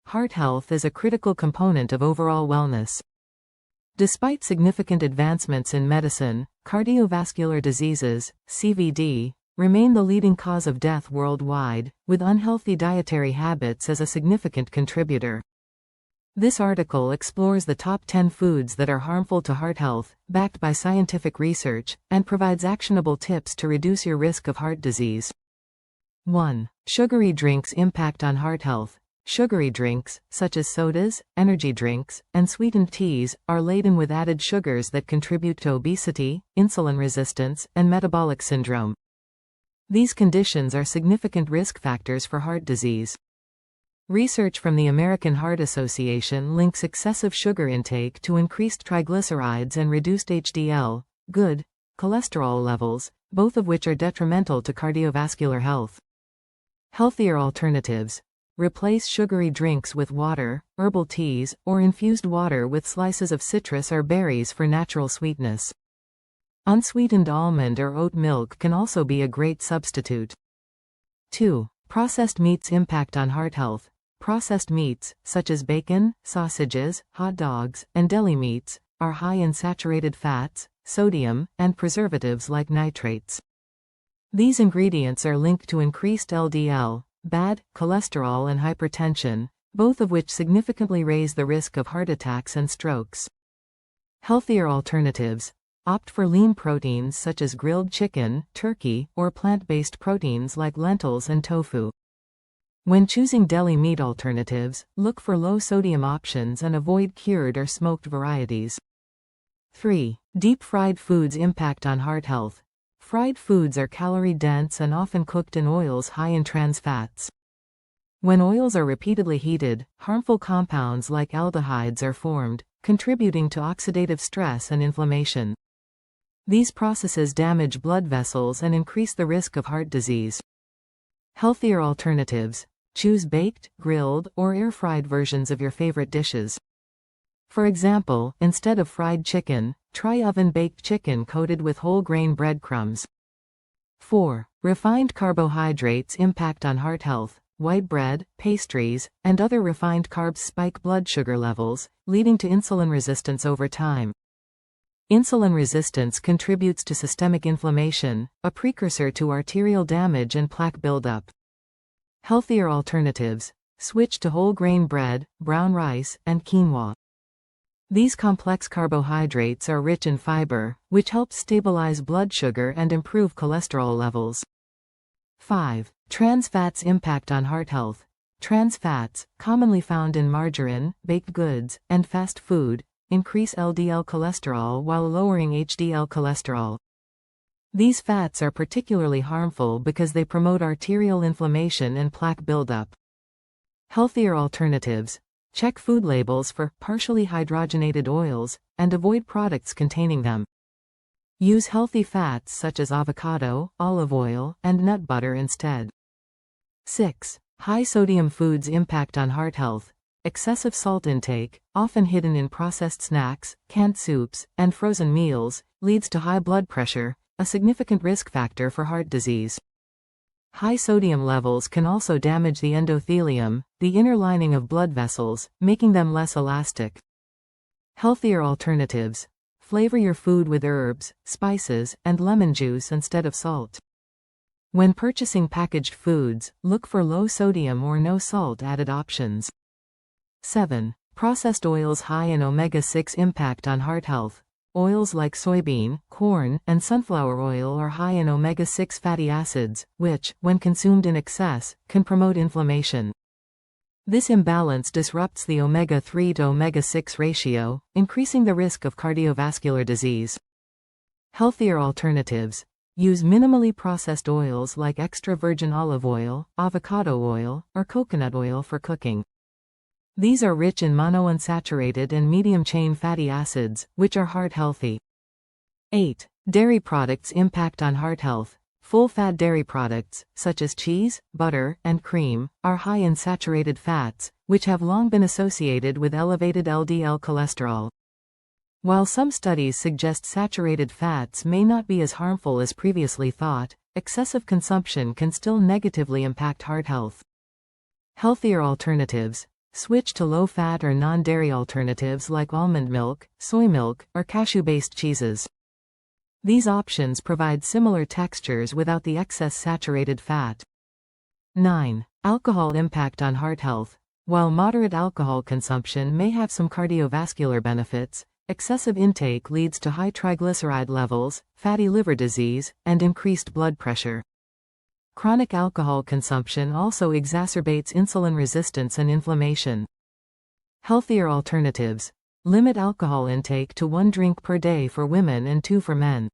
heart health is a critical component of overall wellness. Despite significant advancements in medicine, cardiovascular diseases, CVD, remain the leading cause of death worldwide, with unhealthy dietary habits as a significant contributor. This article explores the top 10 foods that are harmful to heart health, backed by scientific research, and provides actionable tips to reduce your risk of heart disease. 1. Sugary drinks' impact on heart health. Sugary drinks, such as sodas, energy drinks, and sweetened teas, are laden with added sugars that contribute to obesity, insulin resistance, and metabolic syndrome. These conditions are significant risk factors for heart disease. Research from the American Heart Association links excessive sugar intake to increased triglycerides and reduced HDL, good, cholesterol levels, both of which are detrimental to cardiovascular health. Healthier alternatives. Replace sugary drinks with water, herbal teas, or infused water with slices of citrus or berries for natural sweetness. Unsweetened almond or oat milk can also be a great substitute. 2. Processed meats' impact on heart health. Processed meats, such as bacon, sausages, hot dogs, and deli meats, are high in saturated fats, sodium, and preservatives like nitrates. These ingredients are linked to increased LDL, bad cholesterol, and hypertension, both of which significantly raise the risk of heart attacks and strokes. Healthier alternatives. Opt for lean proteins such as grilled chicken, turkey, or plant-based proteins like lentils and tofu. When choosing deli meat alternatives, look for low-sodium options and avoid cured or smoked varieties. 3. Deep-fried foods' impact on heart health. Fried foods are calorie-dense and often cooked in oils high in trans fats. When oils are repeatedly heated, harmful compounds like aldehydes are formed, contributing to oxidative stress and inflammation. These processes damage blood vessels and increase the risk of heart disease. Healthier alternatives. Choose baked, grilled, or air-fried versions of your favorite dishes. For example, instead of fried chicken, try oven-baked chicken coated with whole grain breadcrumbs. 4. Refined carbohydrates' impact on heart health. White bread, pastries, and other refined carbs spike blood sugar levels, leading to insulin resistance over time. Insulin resistance contributes to systemic inflammation, a precursor to arterial damage and plaque buildup. Healthier alternatives. Switch to whole grain bread, brown rice, and quinoa. These complex carbohydrates are rich in fiber, which helps stabilize blood sugar and improve cholesterol levels. 5. Trans fats' impact on heart health. Trans fats, commonly found in margarine, baked goods, and fast food, increase LDL cholesterol while lowering HDL cholesterol. These fats are particularly harmful because they promote arterial inflammation and plaque buildup. Healthier alternatives. Check food labels for partially hydrogenated oils, and avoid products containing them. Use healthy fats such as avocado, olive oil, and nut butter instead. 6. High-sodium foods' impact on heart health. Excessive salt intake, often hidden in processed snacks, canned soups, and frozen meals, leads to high blood pressure, a significant risk factor for heart disease. High sodium levels can also damage the endothelium, the inner lining of blood vessels, making them less elastic. Healthier alternatives. Flavor your food with herbs, spices, and lemon juice instead of salt. When purchasing packaged foods, look for low-sodium or no-salt added options. 7. Processed oils high in omega-6 impact on heart health. Oils like soybean, corn, and sunflower oil are high in omega-6 fatty acids, which, when consumed in excess, can promote inflammation. This imbalance disrupts the omega-3 to omega-6 ratio, increasing the risk of cardiovascular disease. Healthier alternatives. Use minimally processed oils like extra virgin olive oil, avocado oil, or coconut oil for cooking. These are rich in monounsaturated and medium-chain fatty acids, which are heart-healthy. 8. Dairy products' impact on heart health. Full-fat dairy products, such as cheese, butter, and cream, are high in saturated fats, which have long been associated with elevated LDL cholesterol. While some studies suggest saturated fats may not be as harmful as previously thought, excessive consumption can still negatively impact heart health. Healthier alternatives. Switch to low-fat or non-dairy alternatives like almond milk, soy milk, or cashew-based cheeses. These options provide similar textures without the excess saturated fat. 9. Alcohol impact on heart health. While moderate alcohol consumption may have some cardiovascular benefits, excessive intake leads to high triglyceride levels, fatty liver disease, and increased blood pressure. Chronic alcohol consumption also exacerbates insulin resistance and inflammation. Healthier alternatives. Limit alcohol intake to 1 drink per day for women and 2 for men.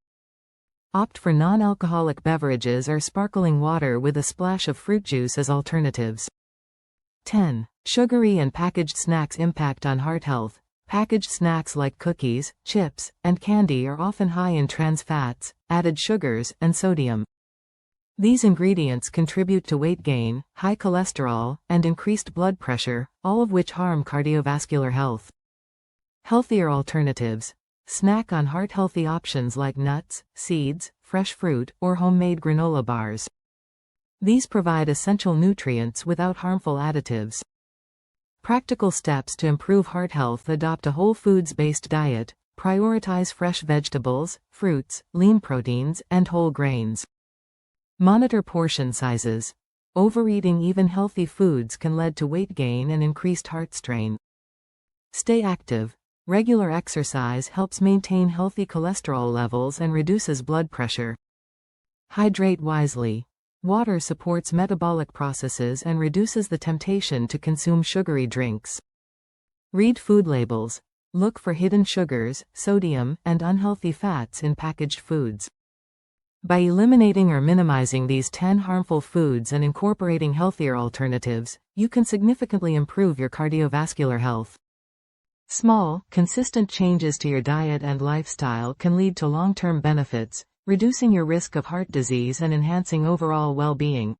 Opt for non-alcoholic beverages or sparkling water with a splash of fruit juice as alternatives. 10. Sugary and packaged snacks impact on heart health. Packaged snacks like cookies, chips, and candy are often high in trans fats, added sugars, and sodium. These ingredients contribute to weight gain, high cholesterol, and increased blood pressure, all of which harm cardiovascular health. Healthier alternatives. Snack on heart-healthy options like nuts, seeds, fresh fruit, or homemade granola bars. These provide essential nutrients without harmful additives. Practical steps to improve heart health: adopt a whole foods-based diet, prioritize fresh vegetables, fruits, lean proteins, and whole grains. Monitor portion sizes. Overeating even healthy foods can lead to weight gain and increased heart strain. Stay active. Regular exercise helps maintain healthy cholesterol levels and reduces blood pressure. Hydrate wisely. Water supports metabolic processes and reduces the temptation to consume sugary drinks. Read food labels. Look for hidden sugars, sodium, and unhealthy fats in packaged foods. By eliminating or minimizing these 10 harmful foods and incorporating healthier alternatives, you can significantly improve your cardiovascular health. Small, consistent changes to your diet and lifestyle can lead to long-term benefits, reducing your risk of heart disease and enhancing overall well-being.